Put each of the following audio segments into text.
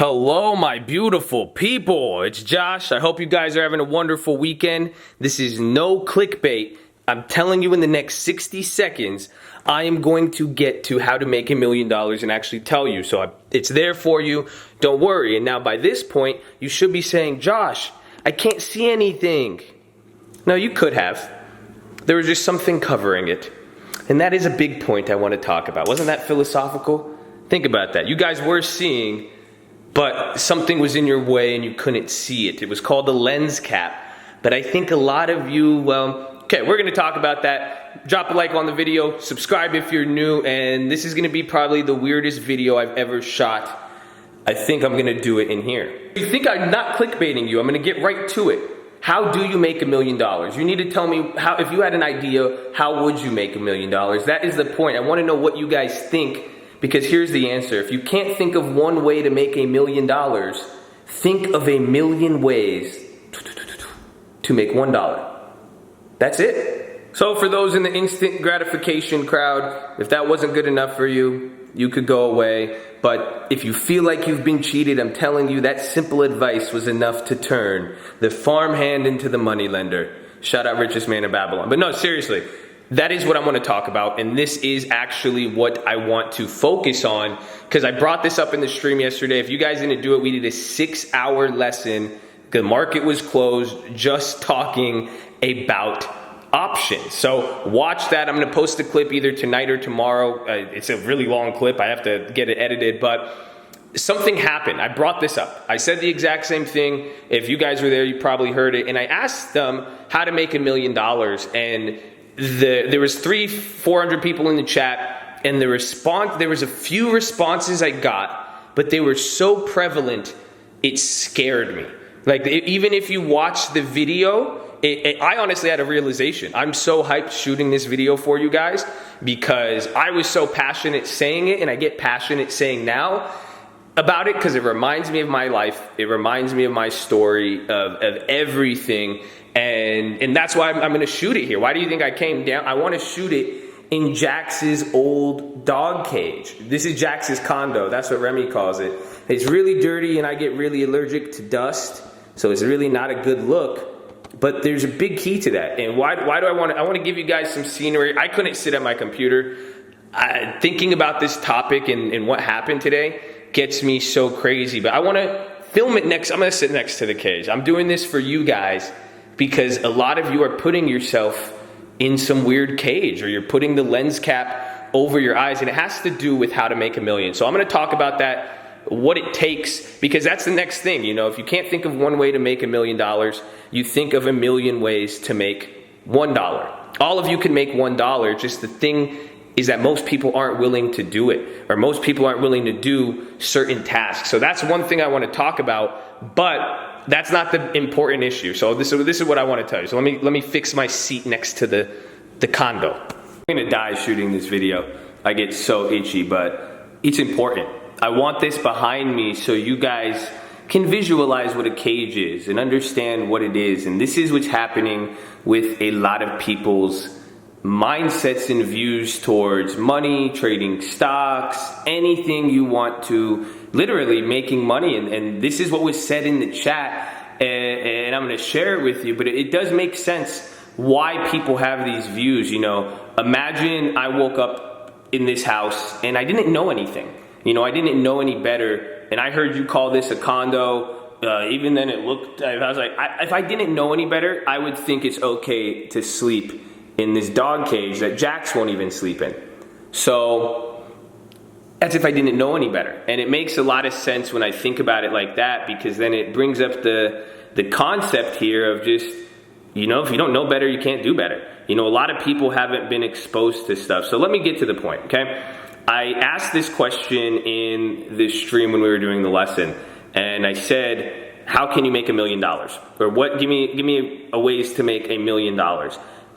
Hello, my beautiful people. It's Josh. I hope you guys are having a wonderful weekend. This is no clickbait. I'm telling you in the next 60 seconds, I am going to get to how to make $1 million and actually tell you. So it's there for you. Don't worry. And now by this point, you should be saying, Josh, I can't see anything. No, you could have. There was just something covering it. And that is a big point I want to talk about. Wasn't that philosophical? Think about that. You guys were seeing, but something was in your way and you couldn't see it. It was called the lens cap. But I think a lot of you, okay, we're going to talk about that. Drop a like on the video, subscribe if you're new, and this is going to be probably the weirdest video I've ever shot. I think I'm going to do it in here. You think I'm not clickbaiting you, I'm going to get right to it. How do you make $1 million? You need to tell me, how, if you had an idea, how would you make $1 million? That is the point. I want to know what you guys think. Because here's the answer. If you can't think of one way to make $1 million, think of 1,000,000 ways to make $1. That's it. So for those in the instant gratification crowd, if that wasn't good enough for you, you could go away. But if you feel like you've been cheated, I'm telling you that simple advice was enough to turn the farmhand into the moneylender. Shout out richest man in Babylon. But no, seriously. That is what I want to talk about, and this is actually what I want to focus on, because I brought this up in the stream yesterday. If you guys didn't do it, we did a 6-hour lesson. The market was closed, just talking about options. So watch that. I'm going to post a clip either tonight or tomorrow. It's a really long clip. I have to get it edited, but something happened. I brought this up. I said the exact same thing. If you guys were there, you probably heard it, and I asked them how to make $1 million, and there was 300-400 people in the chat, and there was a few responses I got, but they were so prevalent, it scared me. Like, even if you watch the video, I honestly had a realization. I'm so hyped shooting this video for you guys because I was so passionate saying it, and I get passionate saying now about it because it reminds me of my life. It reminds me of my story, of everything. And that's why I'm going to shoot it here. Why do you think I came down? I want to shoot it in Jax's old dog cage. This is Jax's condo. That's what Remy calls it. It's really dirty and I get really allergic to dust. So it's really not a good look. But there's a big key to that. And why do I want to give you guys some scenery. I couldn't sit at my computer. Thinking about this topic and what happened today gets me so crazy. But I want to film it next. I'm going to sit next to the cage. I'm doing this for you guys, because a lot of you are putting yourself in some weird cage, or you're putting the lens cap over your eyes, and it has to do with how to make $1 million. So I'm going to talk about that, what it takes, because that's the next thing. You know, if you can't think of one way to make $1 million, you think of 1,000,000 ways to make $1. All of you can make $1, just the thing is that most people aren't willing to do it, or most people aren't willing to do certain tasks. So that's one thing I want to talk about, but that's not the important issue. So this is what I want to tell you. So let me fix my seat next to the condo. I'm gonna die shooting this video. I get so itchy, but it's important. I want this behind me so you guys can visualize what a cage is and understand what it is. And this is what's happening with a lot of people's mindsets and views towards money, trading stocks, anything you want to, literally making money. And this is what was said in the chat, and I'm going to share it with you, but it does make sense why people have these views. You know, imagine I woke up in this house and I didn't know anything. You know, I didn't know any better, and I heard you call this a condo. Even then it looked, I was like, if I didn't know any better, I would think it's okay to sleep in this dog cage that Jax won't even sleep in. So that's if I didn't know any better. And it makes a lot of sense when I think about it like that, because then it brings up the concept here of just, you know, if you don't know better, you can't do better. You know, a lot of people haven't been exposed to stuff. So let me get to the point, okay? I asked this question in this stream when we were doing the lesson, and I said, how can you make $1 million? Or what, give me a ways to make $1 million.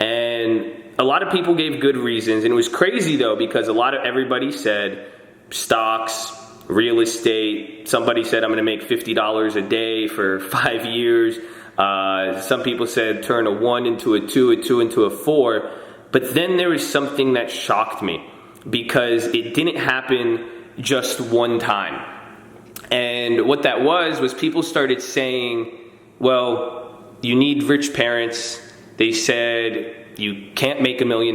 And a lot of people gave good reasons, and it was crazy though, because everybody said stocks, real estate. Somebody said I'm going to make $50 a day for 5 years. Some people said turn a 1 into a 2, a 2 into a 4. But then there was something that shocked me, because it didn't happen just one time. And what that was people started saying, well, you need rich parents. They said you can't make $1 million.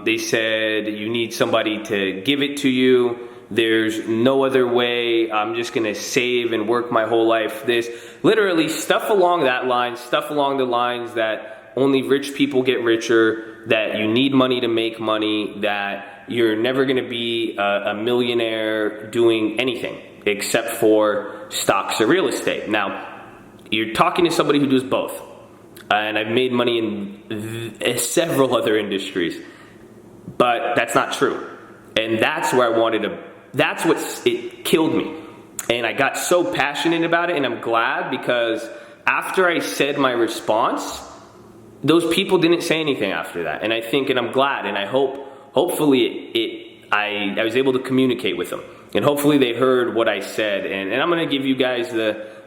They said you need somebody to give it to you. There's no other way. I'm just going to save and work my whole life. This literally stuff along that line, stuff along the lines that only rich people get richer, that you need money to make money, that you're never going to be a millionaire doing anything except for stocks or real estate. Now, you're talking to somebody who does both. And I've made money in several other industries, but that's not true. And that's where I wanted to, that's what it killed me. And I got so passionate about it, and I'm glad, because after I said my response, those people didn't say anything after that. And I think, and I'm glad, and I hope, hopefully I was able to communicate with them. And hopefully they heard what I said. And I'm going to give you guys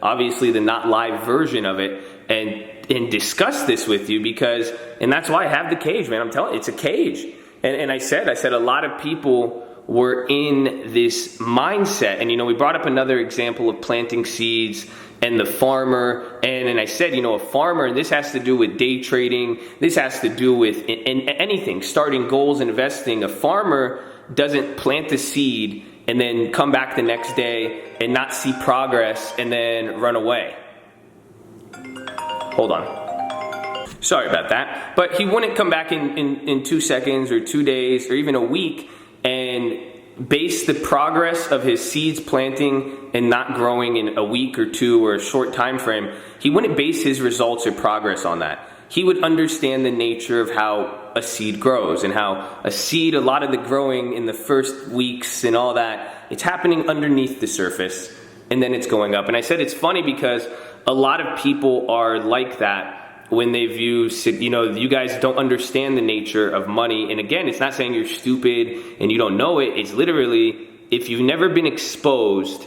obviously the not live version of it, and discuss this with you, because, and that's why I have the cage, man. I'm telling you, it's a cage. And I said a lot of people were in this mindset. And, we brought up another example of planting seeds and the farmer. And I said, a farmer, and this has to do with day trading. This has to do with anything, starting goals, investing. A farmer doesn't plant the seed and then come back the next day and not see progress and then run away. Hold on. Sorry about that. But he wouldn't come back in 2 seconds or 2 days or even a week and base the progress of his seeds planting and not growing in a week or two or a short time frame. He wouldn't base his results or progress on that. He would understand the nature of how a seed grows, and how a seed, a lot of the growing in the first weeks and all that, it's happening underneath the surface and then it's going up. And I said it's funny because a lot of people are like that when they view, you guys don't understand the nature of money. And again, it's not saying you're stupid and you don't know it. It's literally, if you've never been exposed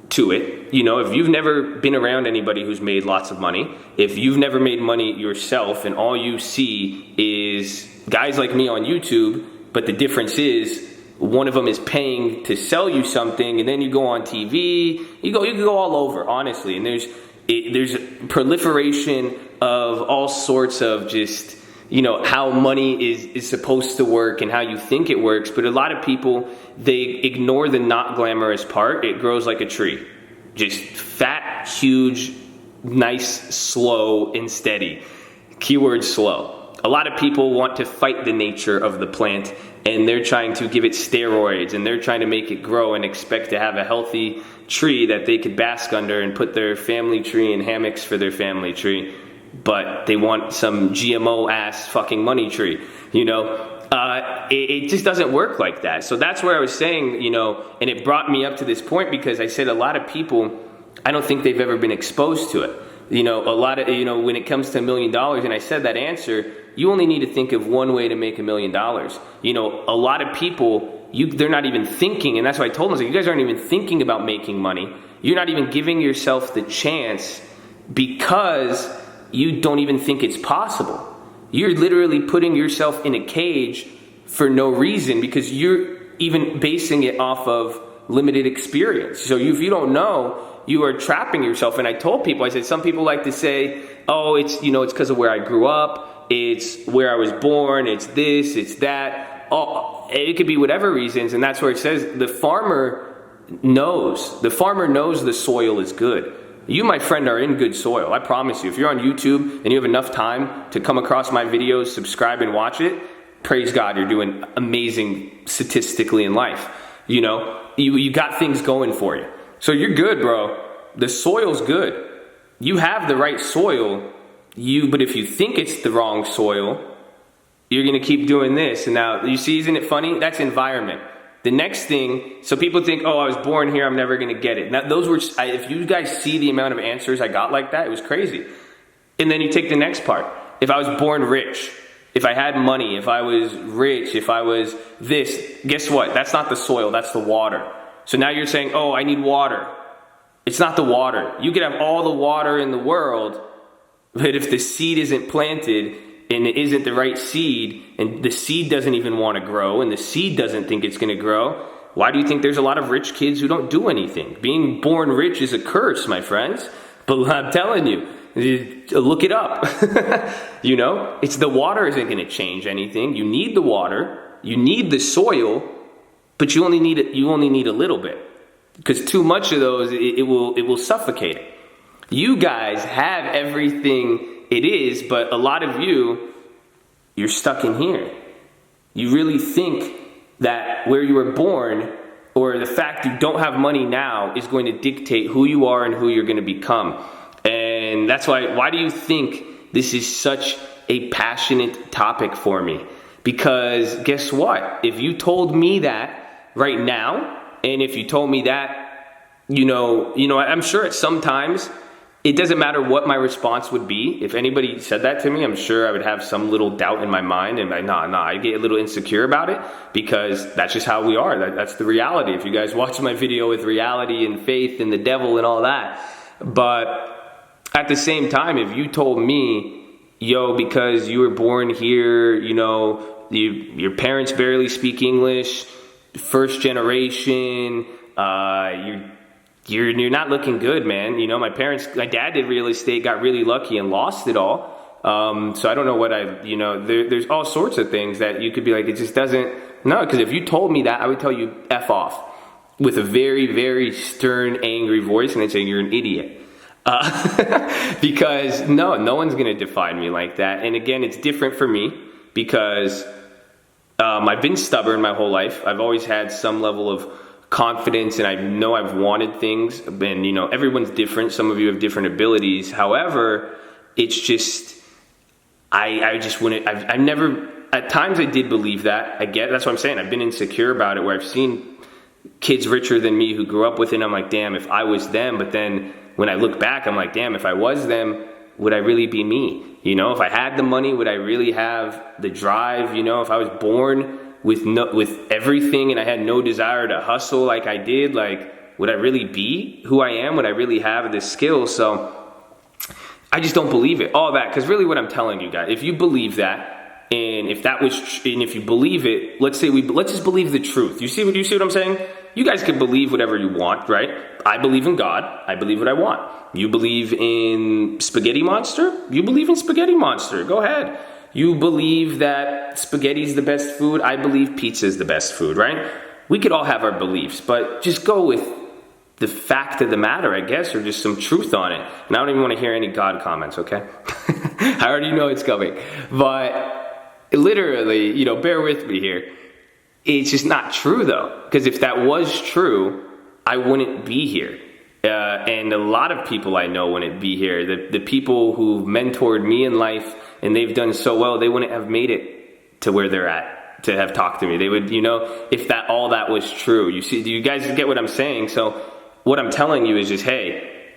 to it, if you've never been around anybody who's made lots of money, if you've never made money yourself and all you see is guys like me on YouTube, but the difference is one of them is paying to sell you something, and then you go on TV, you can go all over, honestly. And there's a proliferation of all sorts of just, how money is supposed to work and how you think it works. But a lot of people, they ignore the not glamorous part. It grows like a tree. Just fat, huge, nice, slow, and steady. Keyword slow. A lot of people want to fight the nature of the plant, and they're trying to give it steroids, and they're trying to make it grow and expect to have a healthy tree that they could bask under and put their family tree in hammocks for their family tree. But they want some GMO ass fucking money tree, it just doesn't work like that. So that's where I was saying, and it brought me up to this point because I said a lot of people, I don't think they've ever been exposed to it. A lot of, when it comes to $1 million, and I said that answer, you only need to think of one way to make $1 million. A lot of people, they're not even thinking, and that's why I told them, you guys aren't even thinking about making money. You're not even giving yourself the chance because you don't even think it's possible. You're literally putting yourself in a cage for no reason because you're even basing it off of limited experience. So if you don't know, you are trapping yourself. And I told people, I said, some people like to say, oh, it's because of where I grew up. It's where I was born. It's this, it's that. Oh, it could be whatever reasons. And that's where it says the farmer knows. The farmer knows the soil is good. You, my friend, are in good soil. I promise you. If you're on YouTube and you have enough time to come across my videos, subscribe and watch it, praise God, you're doing amazing statistically in life. You got things going for you. So you're good, bro. The soil's good. You have the right soil. But if you think it's the wrong soil, you're going to keep doing this. And now, you see, isn't it funny? That's environment. The next thing, so people think, oh, I was born here, I'm never going to get it. Now, those were, if you guys see the amount of answers I got like that, it was crazy. And then you take the next part. If I was born rich, if I had money, if I was rich, if I was this, guess what? That's not the soil, that's the water. So now you're saying, oh, I need water. It's not the water. You could have all the water in the world, but if the seed isn't planted, and it isn't the right seed, and the seed doesn't even want to grow, and the seed doesn't think it's going to grow, Why do you think there's a lot of rich kids who don't do anything? Being born rich is a curse, my friends. But I'm telling you, look it up. It's the water isn't going to change anything. You need the water, you need the soil, but you only need a little bit, because too much of those it will suffocate it. You guys have everything it is, but a lot of you're stuck in here. You really think that where you were born, or the fact you don't have money now, is going to dictate who you are and who you're going to become. And that's why do you think this is such a passionate topic for me? Because guess what? If you told me that right now, and if you told me that, I'm sure at sometimes it doesn't matter what my response would be. If anybody said that to me, I'm sure I would have some little doubt in my mind, and I get a little insecure about it, because that's just how we are. That's the reality. If you guys watch my video with reality and faith and the devil and all that. But at the same time, if you told me, because you were born here, your parents barely speak English, first generation, you're not looking good, man. My dad did real estate, got really lucky and lost it all. So I don't know what there's all sorts of things that you could be like, it just doesn't, no, because if you told me that, I would tell you F off with a very, very stern, angry voice, and I'd say you're an idiot. Because no one's going to define me like that. And again, it's different for me because I've been stubborn my whole life. I've always had some level of confidence, and I know I've wanted things, and everyone's different. Some of you have different abilities. However, it's just I just wouldn't. I've never, at times I did believe that. That's what I'm saying. I've been insecure about it, where I've seen kids richer than me who grew up with it, and I'm like, damn, if I was them. But then when I look back, I'm like, damn, if I was them, would I really be me? If I had the money, would I really have the drive? If I was born with everything and I had no desire to hustle like I did, would I really be who I am? Would I really have this skill? So I just don't believe it. All that, because really what I'm telling you guys, if you believe that, and if you believe it, let's just believe the truth. You see what I'm saying? You guys can believe whatever you want, right? I believe in God. I believe what I want. You believe in Spaghetti Monster? You believe in Spaghetti Monster. Go ahead. You believe that spaghetti is the best food. I believe pizza is the best food, right? We could all have our beliefs, but just go with the fact of the matter, I guess, or just some truth on it. And I don't even want to hear any God comments, okay? I already know it's coming. But literally, bear with me here. It's just not true, though. Because if that was true, I wouldn't be here. And a lot of people I know wouldn't be here. The people who mentored me in life, and they've done so well, they wouldn't have made it to where they're at to have talked to me. They would, if all that was true. You see, do you guys get what I'm saying? So what I'm telling you is just, hey,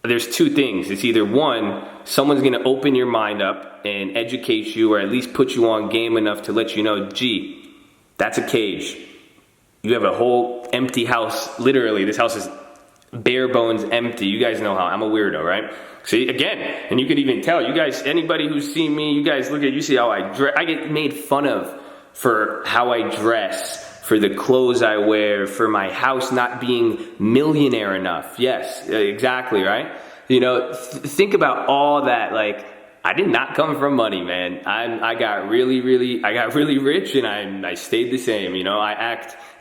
there's two things. It's either one, someone's going to open your mind up and educate you, or at least put you on game enough to let you know, gee, that's a cage. You have a whole empty house. Literally, this house is bare bones empty. You guys know how I'm a weirdo, right? See, again, and you could even tell, you guys, anybody who's seen me, you guys look at, you see how I dress. I get made fun of for how I dress, for the clothes I wear, for my house not being millionaire enough. Yes, exactly, right? Think about all that. I did not come from money, man. I got really rich, and I stayed the same.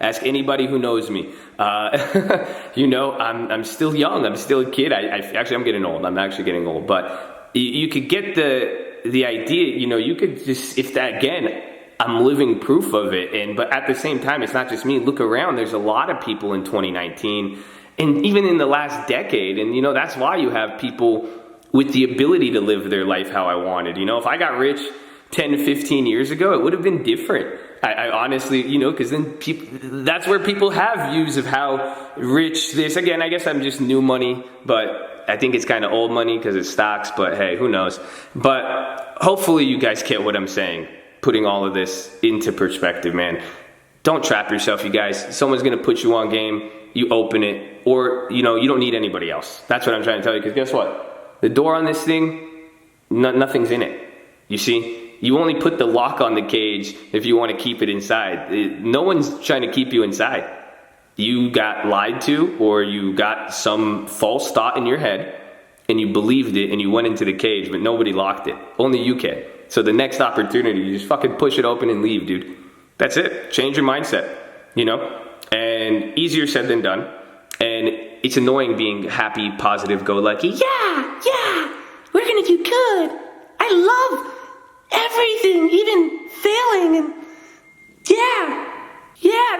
Ask anybody who knows me. I'm still young. I'm still a kid. I'm getting old. I'm actually getting old. But you could get the idea. You could just, if that, again, I'm living proof of it. But at the same time, it's not just me. Look around. There's a lot of people in 2019, and even in the last decade. And that's why you have people with the ability to live their life how I wanted. If I got rich 10 to 15 years ago, it would have been different. I honestly, because then that's where people have views of how rich this. Again, I guess I'm just new money, but I think it's kind of old money because it's stocks, but hey, who knows? But hopefully you guys get what I'm saying, putting all of this into perspective, man. Don't trap yourself, you guys. Someone's going to put you on game, you open it, or, you don't need anybody else. That's what I'm trying to tell you, because guess what? The door on this thing, nothing's in it. You see? You only put the lock on the cage if you want to keep it inside. No one's trying to keep you inside. You got lied to, or you got some false thought in your head and you believed it and you went into the cage, but nobody locked it. Only you can. So the next opportunity, you just fucking push it open and leave, dude. That's it. Change your mindset, you know? And easier said than done. And it's annoying being happy, positive, go-lucky. Yeah, we're gonna do good. I love everything, even failing, and yeah,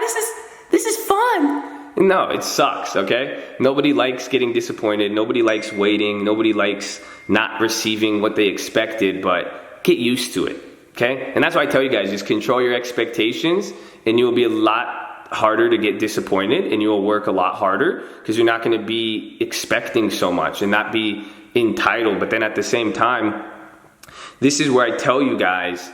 this is fun. No, it sucks, okay? Nobody likes getting disappointed. Nobody likes waiting. Nobody likes not receiving what they expected, but get used to it, okay? And that's why I tell you guys, just control your expectations, and you'll be a lot harder to get disappointed, and you'll work a lot harder because you're not going to be expecting so much and not be entitled. But then at the same time, this is where I tell you guys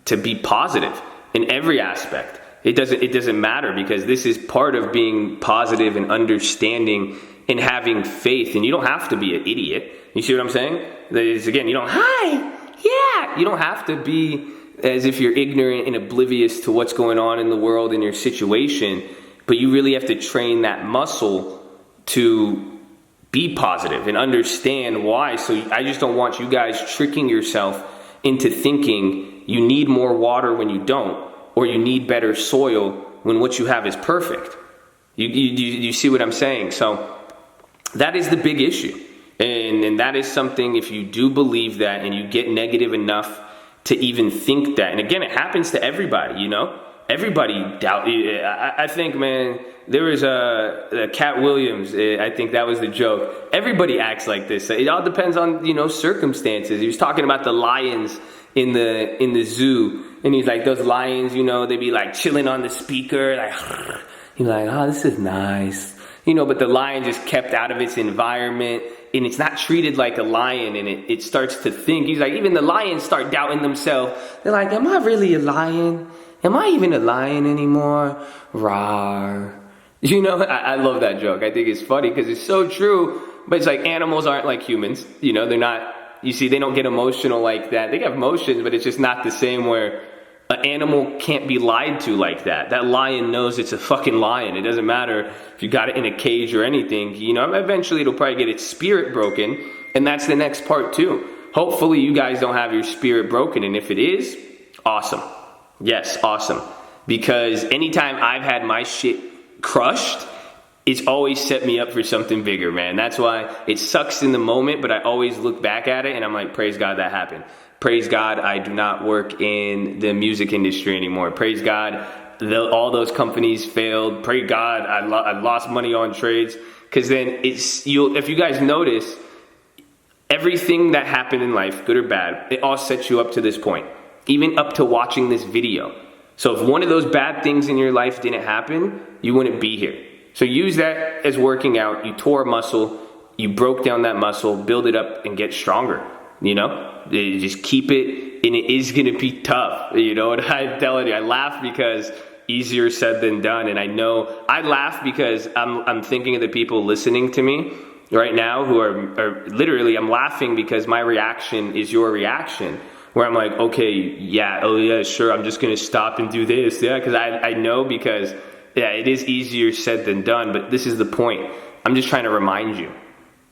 to be positive in every aspect. It doesn't matter, because this is part of being positive and understanding and having faith. And you don't have to be an idiot. You see what I'm saying? Again, you don't have to be as if you're ignorant and oblivious to what's going on in the world and your situation, but you really have to train that muscle to be positive and understand why. So I just don't want you guys tricking yourself into thinking you need more water when you don't, or you need better soil when what you have is perfect. You see what I'm saying? So that is the big issue. And that is something, if you do believe that and you get negative enough to even think that, and again, it happens to everybody, you know? Everybody doubt. I think, man, there was a Cat Williams. I think that was the joke. Everybody acts like this. It all depends on, you know, circumstances. He was talking about the lions in the zoo, and he's like, those lions, you know, they be like chilling on the speaker, like, he's like, oh, this is nice, you know. But the lion just kept out of its environment, and it's not treated like a lion, and it starts to think. He's like, even the lions start doubting themselves. They're like, am I really a lion? Am I even a lion anymore? Rawr. You know, I love that joke. I think it's funny because it's so true. But it's like, animals aren't like humans. You know, they're not, you see, they don't get emotional like that. They have emotions, but it's just not the same, where an animal can't be lied to like that. That lion knows it's a fucking lion. It doesn't matter if you got it in a cage or anything. You know, eventually it'll probably get its spirit broken. And that's the next part too. Hopefully you guys don't have your spirit broken. And if it is, awesome. Yes, awesome. Because anytime I've had my shit crushed, it's always set me up for something bigger, man. That's why it sucks in the moment, but I always look back at it and I'm like, praise God that happened. Praise God I do not work in the music industry anymore. Praise God all those companies failed. Praise God I lost money on trades. Because then if you guys notice, everything that happened in life, good or bad, it all sets you up to this point. Even up to watching this video. So if one of those bad things in your life didn't happen, you wouldn't be here. So use that as working out. You tore a muscle, you broke down that muscle, build it up and get stronger. You know, you just keep it, and it is going to be tough. You know what I'm telling you? I laugh because easier said than done. And I know I laugh because I'm thinking of the people listening to me right now who are literally, I'm laughing because my reaction is your reaction. Where I'm like, okay, yeah, oh yeah, sure, I'm just gonna stop and do this, yeah, because I know, because, yeah, it is easier said than done, but this is the point. I'm just trying to remind you.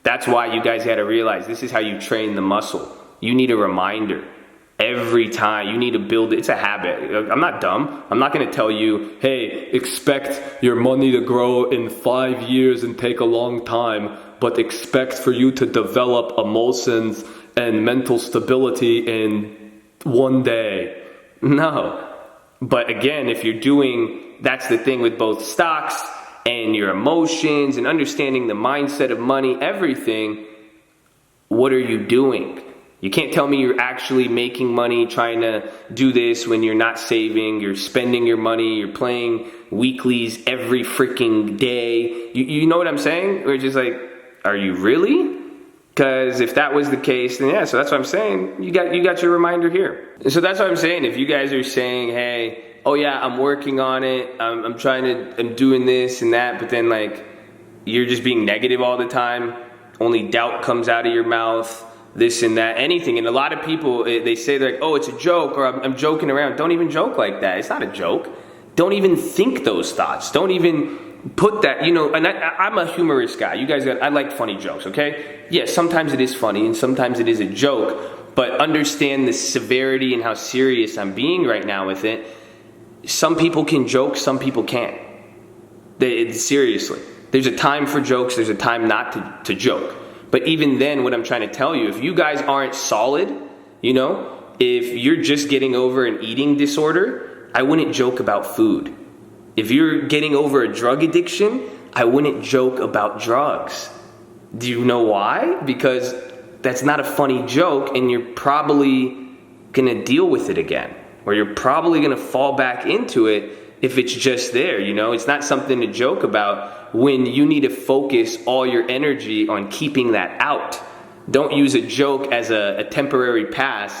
That's why you guys gotta realize this is how you train the muscle. You need a reminder. Every time, you need to build it. It's a habit. I'm not dumb. I'm not gonna tell you, hey, expect your money to grow in 5 years and take a long time, but expect for you to develop emotions and mental stability in 1 day. No. But again, if you're doing, that's the thing with both stocks and your emotions and understanding the mindset of money, everything, what are you doing? You can't tell me you're actually making money trying to do this when you're not saving, you're spending your money, you're playing weeklies every freaking day. You know what I'm saying? We're just like, are you really? Because if that was the case, then yeah, so that's what I'm saying. You got your reminder here. So that's what I'm saying. If you guys are saying, hey, oh yeah, I'm working on it, I'm doing this and that, but then like, you're just being negative all the time, only doubt comes out of your mouth, this and that, anything. And a lot of people, they say they're like, oh, it's a joke, or I'm joking around. Don't even joke like that. It's not a joke. Don't even think those thoughts. Don't even put that, and I'm a humorous guy. You guys, I like funny jokes, okay? Yeah, sometimes it is funny and sometimes it is a joke, but understand the severity and how serious I'm being right now with it. Some people can joke, some people can't. Seriously. There's a time for jokes, there's a time not to joke. But even then, what I'm trying to tell you, if you guys aren't solid, if you're just getting over an eating disorder, I wouldn't joke about food. If you're getting over a drug addiction, I wouldn't joke about drugs. Do you know why? Because that's not a funny joke, and you're probably gonna deal with it again. Or you're probably gonna fall back into it if it's just there, It's not something to joke about when you need to focus all your energy on keeping that out. Don't use a joke as a temporary pass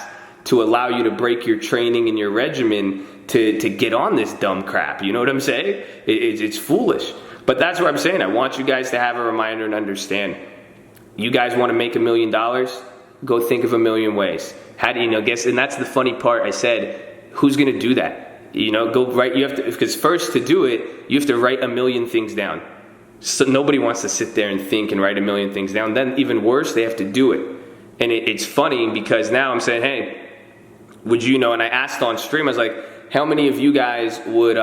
to allow you to break your training and your regimen to get on this dumb crap. You know what I'm saying? It's foolish. But that's what I'm saying. I want you guys to have a reminder and understand. You guys want to make $1 million? Go think of a million ways. How do guess? And that's the funny part. I said, who's going to do that? Go write. You have to, because first to do it, you have to write 1 million things down. So nobody wants to sit there and think and write 1 million things down. Then even worse, they have to do it. And it's funny because now I'm saying, hey, would you and I asked on stream, I was like, how many of you guys would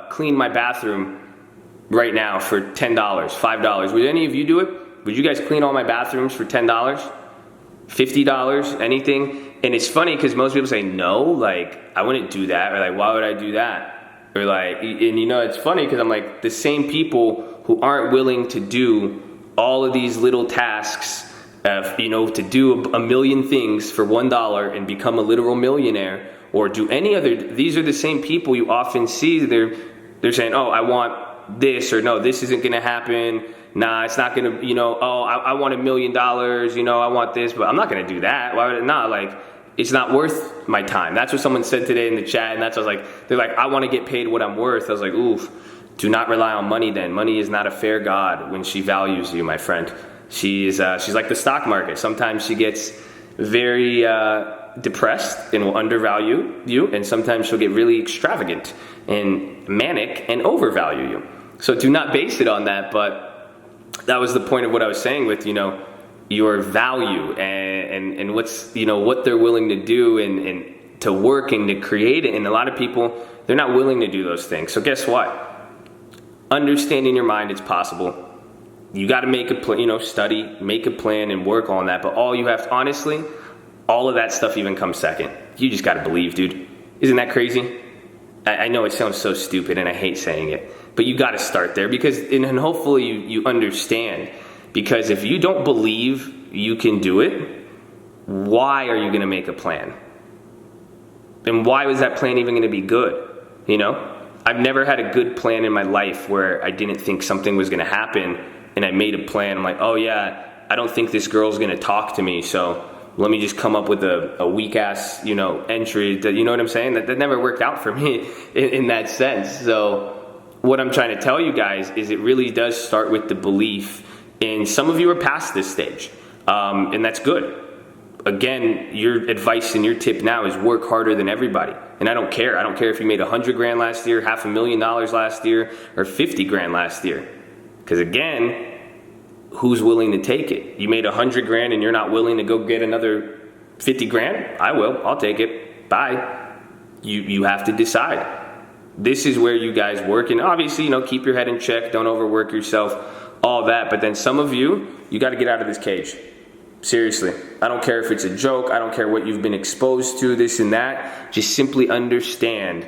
clean my bathroom right now for $10, $5? Would any of you do it? Would you guys clean all my bathrooms for $10, $50, anything? And it's funny because most people say no, like I wouldn't do that, or like why would I do that? Or like, and it's funny because I'm like, the same people who aren't willing to do all of these little tasks, to do 1 million things for $1 and become a literal millionaire, or do any other, these are the same people you often see, they're saying, oh, I want this, or no, this isn't gonna happen, nah, it's not gonna, oh, I want $1 million, I want this, but I'm not gonna do that. Why would it not? Like, it's not worth my time. That's what someone said today in the chat, and that's what I was like, they're like, I wanna get paid what I'm worth. I was like, oof, do not rely on money then. Money is not a fair god when she values you, my friend. She's like the stock market. Sometimes she gets very depressed and will undervalue you, and sometimes she'll get really extravagant and manic and overvalue you. So do not base it on that, but that was the point of what I was saying with, your value and what's, what they're willing to do and to work and to create it. And a lot of people, they're not willing to do those things. So guess what? Understand in your mind it's possible. You got to make a plan, study, make a plan and work on that. But all you have to, honestly, all of that stuff even comes second. You just got to believe, dude. Isn't that crazy? I know it sounds so stupid and I hate saying it, but you got to start there because, and hopefully you understand, because if you don't believe you can do it, why are you going to make a plan? And why was that plan even going to be good? I've never had a good plan in my life where I didn't think something was going to happen and I made a plan. I'm like, oh yeah, I don't think this girl's going to talk to me, so let me just come up with a weak ass, entry. You know what I'm saying? That never worked out for me in that sense. So what I'm trying to tell you guys is it really does start with the belief. And some of you are past this stage, and that's good. Again, your advice and your tip now is work harder than everybody. And I don't care. I don't care if you made 100 grand last year, $500,000 last year, or 50 grand last year. Because again, who's willing to take it? You made 100 grand and you're not willing to go get another 50 grand? I will. I'll take it. Bye. You have to decide. This is where you guys work. And obviously, keep your head in check. Don't overwork yourself. All that. But then some of you got to get out of this cage. Seriously. I don't care if it's a joke. I don't care what you've been exposed to, this and that. Just simply understand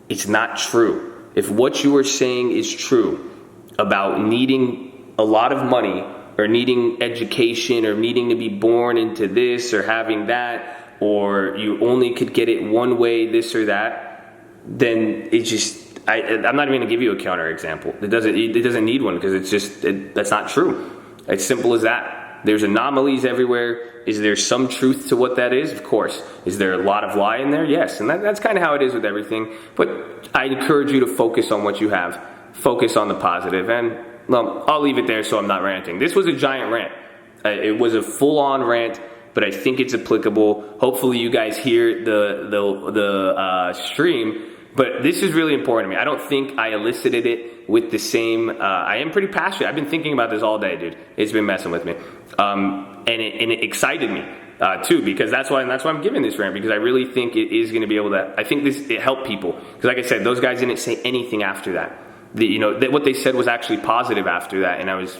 it's not true. If what you are saying is true about needing a lot of money or needing education or needing to be born into this or having that, or you only could get it one way, this or that, then it's just, I'm not even going to give you a counter example. It doesn't need one because that's not true. It's simple as that. There's anomalies everywhere. Is there some truth to what that is? Of course. Is there a lot of lie in there? Yes. And that's kind of how it is with everything. But I encourage you to focus on what you have. Focus on the positive. And well, I'll leave it there so I'm not ranting. This was a giant rant. It was a full-on rant. but I think it's applicable. Hopefully you guys hear the stream, but this is really important to me. I don't think I elicited it with the same, I am pretty passionate. I've been thinking about this all day, dude. It's been messing with me. And it excited me. Too, because that's why I'm giving this rant, because I really think it is going to be able to, I think it helped people. Because like I said, those guys didn't say anything after that. What they said was actually positive after that, and I was,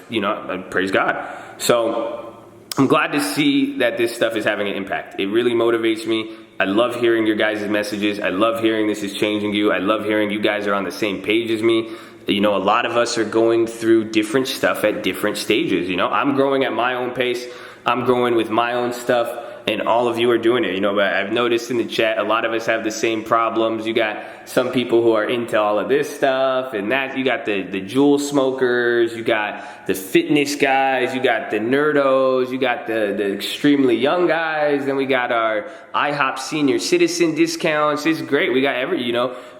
praise God. So I'm glad to see that this stuff is having an impact. It really motivates me. I love hearing your guys' messages. I love hearing this is changing you. I love hearing you guys are on the same page as me. A lot of us are going through different stuff at different stages. I'm growing at my own pace. I'm growing with my own stuff, and all of you are doing it, but I've noticed in the chat, a lot of us have the same problems. You got some people who are into all of this stuff and that. You got the jewel smokers, you got the fitness guys, you got the nerdos, you got the extremely young guys, then we got our IHOP senior citizen discounts. It's great. We got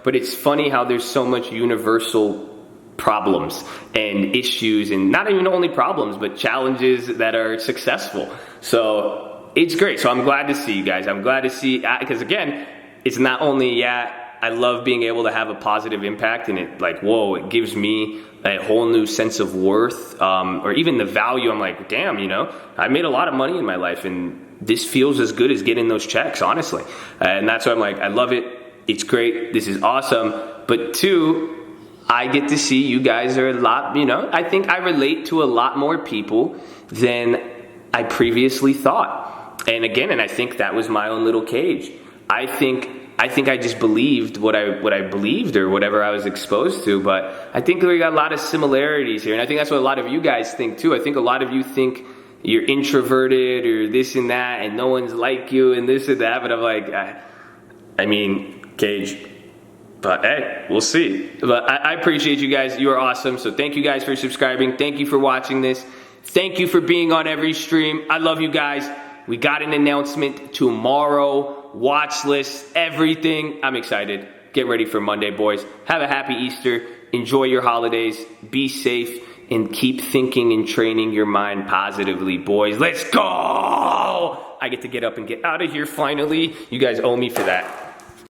but it's funny how there's so much universal problems and issues, and not even only problems, but challenges that are successful. So it's great. So I'm glad to see you guys. I'm glad to see, because again, it's not only, I love being able to have a positive impact, and it gives me a whole new sense of worth, or even the value. I'm like, damn, I made a lot of money in my life, and this feels as good as getting those checks, honestly. And that's why I'm like, I love it. It's great. This is awesome. But two, I get to see you guys are a lot, I think I relate to a lot more people than I previously thought. And again, I think that was my own little cage. I think I just believed what I believed, or whatever I was exposed to, but I think we got a lot of similarities here. And I think that's what a lot of you guys think too. I think a lot of you think you're introverted or this and that, and no one's like you and this and that, but I'm like, Cage, but hey, we'll see. But I appreciate you guys. You are awesome. So thank you guys for subscribing. Thank you for watching this. Thank you for being on every stream. I love you guys. We got an announcement tomorrow. Watch list, everything. I'm excited. Get ready for Monday, boys. Have a happy Easter. Enjoy your holidays. Be safe. And keep thinking and training your mind positively, boys. Let's go! I get to get up and get out of here finally. You guys owe me for that.